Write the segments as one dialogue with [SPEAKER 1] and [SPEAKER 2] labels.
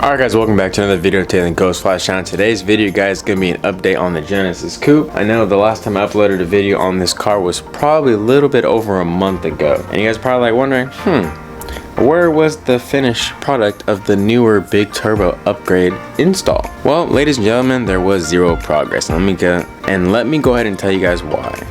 [SPEAKER 1] Alright guys, welcome back to another video today on the Ghost Flash channel. Today's video, guys, is going to be an update on the Genesis Coupe. I know the last time I uploaded a video on this car was probably a little bit over a month ago. And you guys are probably like wondering, where was the finished product of the newer big turbo upgrade install? Well, ladies and gentlemen, there was zero progress. Let me go ahead and tell you guys why.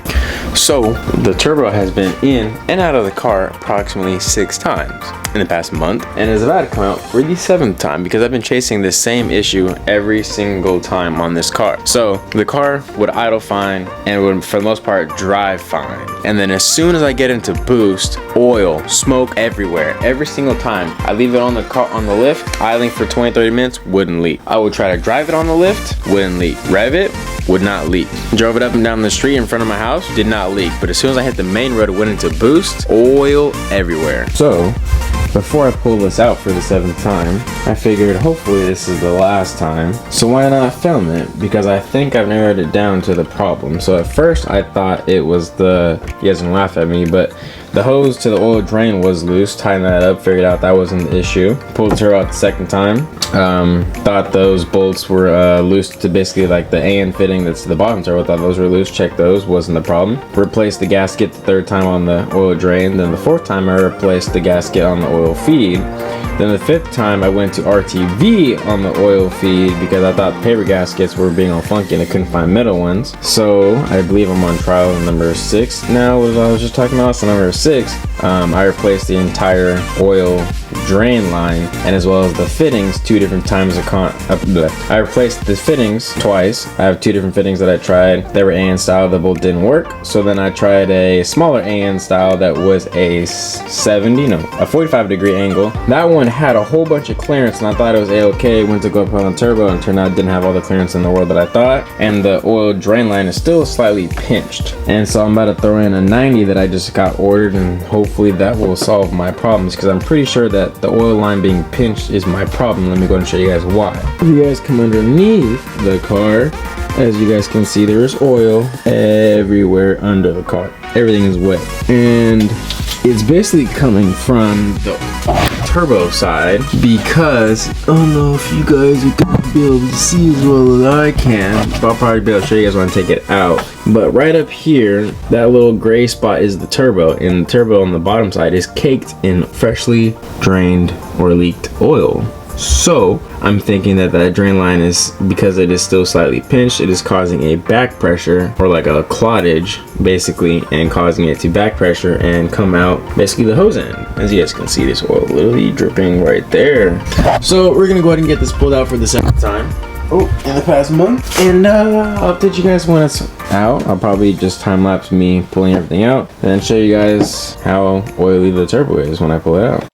[SPEAKER 1] So the turbo has been in and out of the car approximately 6 times in the past month, and is about to come out for the 7th time because I've been chasing this same issue every single time on this car. So the car would idle fine and would, for the most part, drive fine. And then as soon as I get into boost, oil, smoke everywhere. Every single time I leave it on the car on the lift, idling for 20-30 minutes, wouldn't leak. I would try to drive it on the lift, wouldn't leak. Rev it, would not leak. Drove it up and down the street in front of my house, did not leak. But as soon as I hit the main road, it went into boost, oil everywhere. So before I pull this out for the 7th time, I figured hopefully this is the last time. So why not film it? Because I think I've narrowed it down to the problem. So at first I thought it was you guys can laugh at me, but the hose to the oil drain was loose. Tying that up, figured out that wasn't the issue. Pulled the turbo out the 2nd time. Thought those bolts were loose to basically like the AN fitting that's to the bottom turbo. Thought those were loose. Checked those, wasn't the problem. Replaced the gasket the 3rd time on the oil drain. Then the 4th time I replaced the gasket on the oil feed. Then the 5th time I went to RTV on the oil feed because I thought paper gaskets were being all funky and I couldn't find metal ones. So I believe I'm on trial number 6 now, what I was just talking about. So number 6, I replaced the entire oil drain line and as well as the fittings 2 different times. I replaced the fittings twice. I have 2 different fittings that I tried. They were AN style, that both didn't work. So then I tried a smaller AN style that was a 45-degree angle. That one had a whole bunch of clearance and I thought it was a-okay. Went to go up on the turbo and turned out it didn't have all the clearance in the world that I thought. And the oil drain line is still slightly pinched. And so I'm about to throw in a 90 that I just got ordered, and hopefully that will solve my problems because I'm pretty sure that the oil line being pinched is my problem. Let me go and show you guys why. If you guys come underneath the car, as you guys can see, there's oil everywhere under the car. Everything is wet. And it's basically coming from the turbo side because I don't know if you guys are gonna be able to see as well as I can, but I'll probably be able to show you guys when I take it out. But right up here, that little gray spot is the turbo, and the turbo on the bottom side is caked in freshly drained or leaked oil. So I'm thinking that that drain line is, because it is still slightly pinched, it is causing a back pressure or like a clottage basically, and causing it to back pressure and come out basically the hose end. As you guys can see, this oil literally dripping right there. So we're gonna go ahead and get this pulled out for the 2nd time in the past month, and I'll update you guys when it's out. I'll probably just time lapse me pulling everything out and then show you guys how oily the turbo is when I pull it out.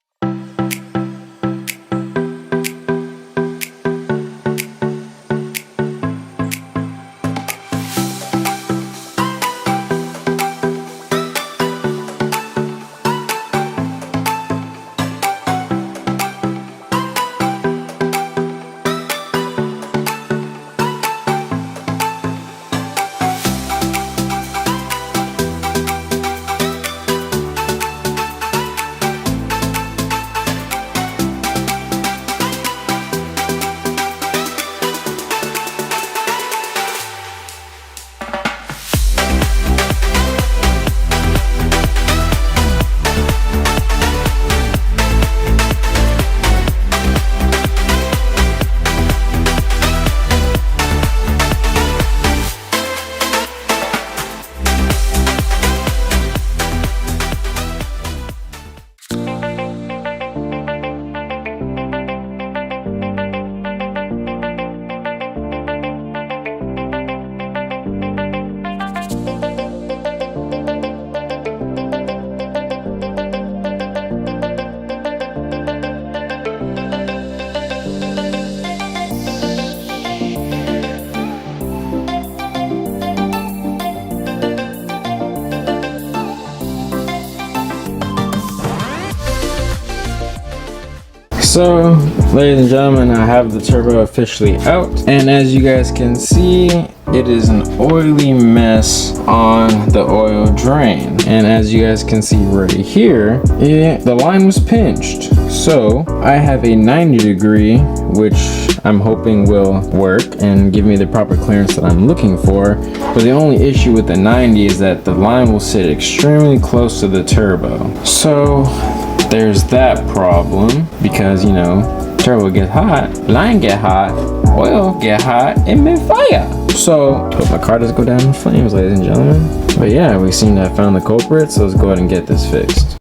[SPEAKER 1] So, ladies and gentlemen, I have the turbo officially out, and as you guys can see, it is an oily mess on the oil drain. And as you guys can see right here, the line was pinched. So I have a 90 degree, which I'm hoping will work and give me the proper clearance that I'm looking for. But the only issue with the 90 is that the line will sit extremely close to the turbo. So there's that problem, because you know, turbo get hot, line get hot, oil get hot, and may fire. So, hope my car doesn't go down in flames, ladies and gentlemen. But yeah, we seem to have found the culprit, so let's go ahead and get this fixed.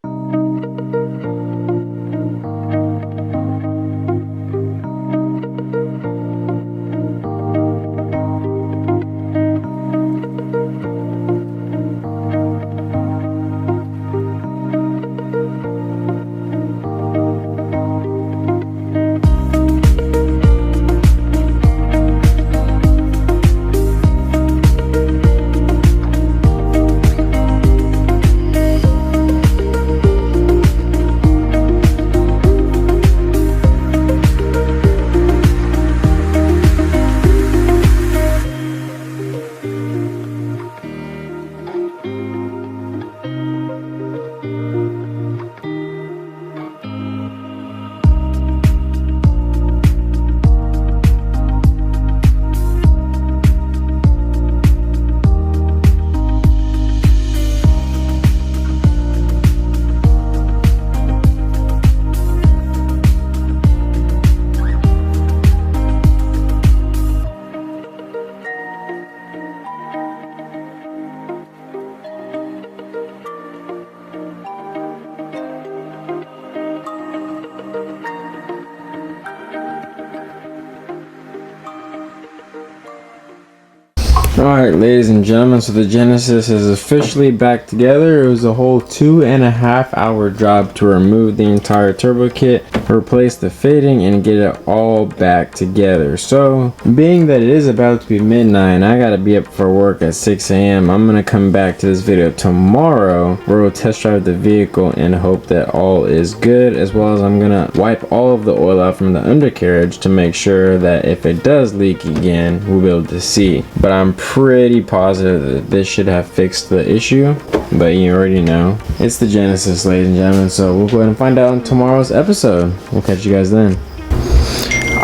[SPEAKER 1] Alright, ladies and gentlemen, so the Genesis is officially back together. It was a whole 2.5 hour job to remove the entire turbo kit, replace the fitting, and get it all back together. So, being that it is about to be midnight and I gotta be up for work at 6 a.m., I'm gonna come back to this video tomorrow where we'll test drive the vehicle and hope that all is good, as well as I'm gonna wipe all of the oil out from the undercarriage to make sure that if it does leak again, we'll be able to see. But I'm pretty positive that this should have fixed the issue, but you already know it's the Genesis, ladies and gentlemen, so we'll go ahead and find out in tomorrow's episode. We'll catch you guys then.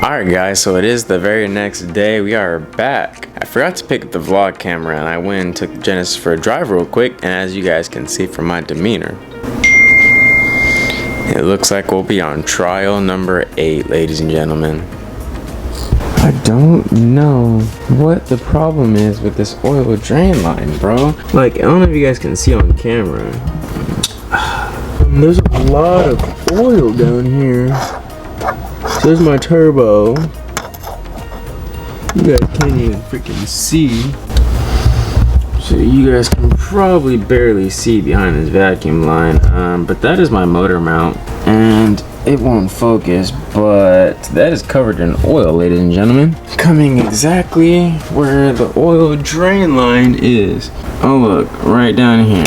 [SPEAKER 1] Alright guys, so it is the very next day. We are back. I forgot to pick up the vlog camera and I went and took the Genesis for a drive real quick, and as you guys can see from my demeanor, it looks like we'll be on trial number 8, ladies and gentlemen. I don't know what the problem is with this oil drain line, bro. Like, I don't know if you guys can see on camera. There's a lot of oil down here. So there's my turbo. You guys can't even freaking see. So you guys can probably barely see behind this vacuum line. But that is my motor mount. And it won't focus, but that is covered in oil, ladies and gentlemen. Coming exactly where the oil drain line is. Oh look, right down here.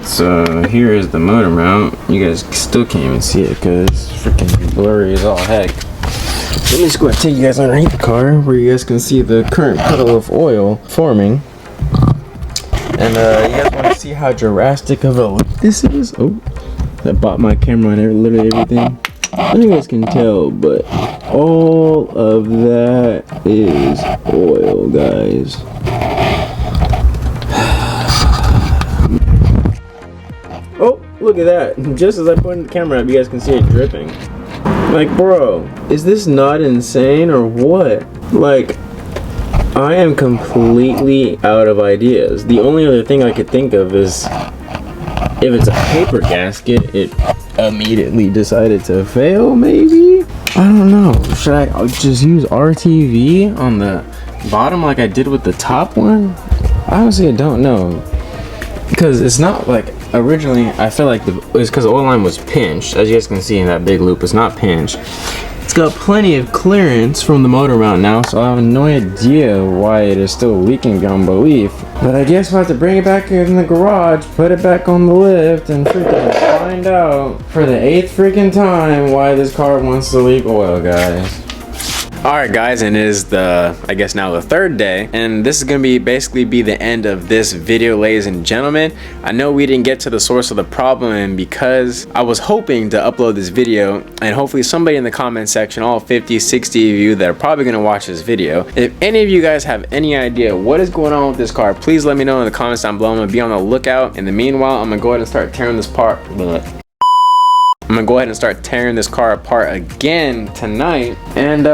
[SPEAKER 1] So here is the motor mount. You guys still can't even see it because it's freaking blurry as all heck. Let me just go ahead and take you guys underneath the car where you guys can see the current puddle of oil forming. And you guys want to see how drastic of a leak this is? Oh, I bought my camera and literally everything. I don't know if you guys can tell, but all of that is oil, guys. Oh, look at that. Just as I pointed the camera up, you guys can see it dripping. Like, bro, is this not insane or what? Like, I am completely out of ideas. The only other thing I could think of is if it's a paper gasket, it immediately decided to fail, maybe? I don't know. Should I just use RTV on the bottom like I did with the top one? Honestly, I don't know. Because it's not like, originally, I feel like it's because the oil line was pinched. As you guys can see in that big loop, it's not pinched. It's got plenty of clearance from the motor mount now, so I have no idea why it is still leaking beyond belief. But I guess we'll have to bring it back in the garage, put it back on the lift, and freaking find out for the 8th freaking time why this car wants to leak oil, guys. Alright guys, and it is I guess now the 3rd day, and this is going to basically be the end of this video, ladies and gentlemen. I know we didn't get to the source of the problem, and because I was hoping to upload this video, and hopefully somebody in the comment section, all 50, 60 of you that are probably going to watch this video, if any of you guys have any idea what is going on with this car, please let me know in the comments down below. I'm going to be on the lookout. In the meanwhile, I'm going to go ahead and start tearing this car apart again tonight, and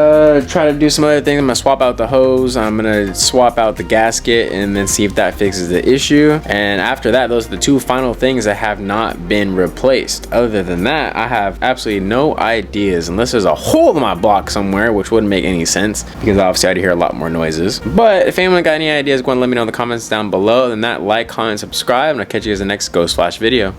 [SPEAKER 1] try to do some other things. I'm gonna swap out the hose, I'm gonna swap out the gasket, and then see if that fixes the issue. And after that, those are the 2 final things that have not been replaced. Other than that, I have absolutely no ideas, unless there's a hole in my block somewhere, which wouldn't make any sense because obviously I'd hear a lot more noises. But if anyone got any ideas, go and let me know in the comments down below. Then that, like, comment, subscribe, and I'll catch you guys in the next Ghost Flash video.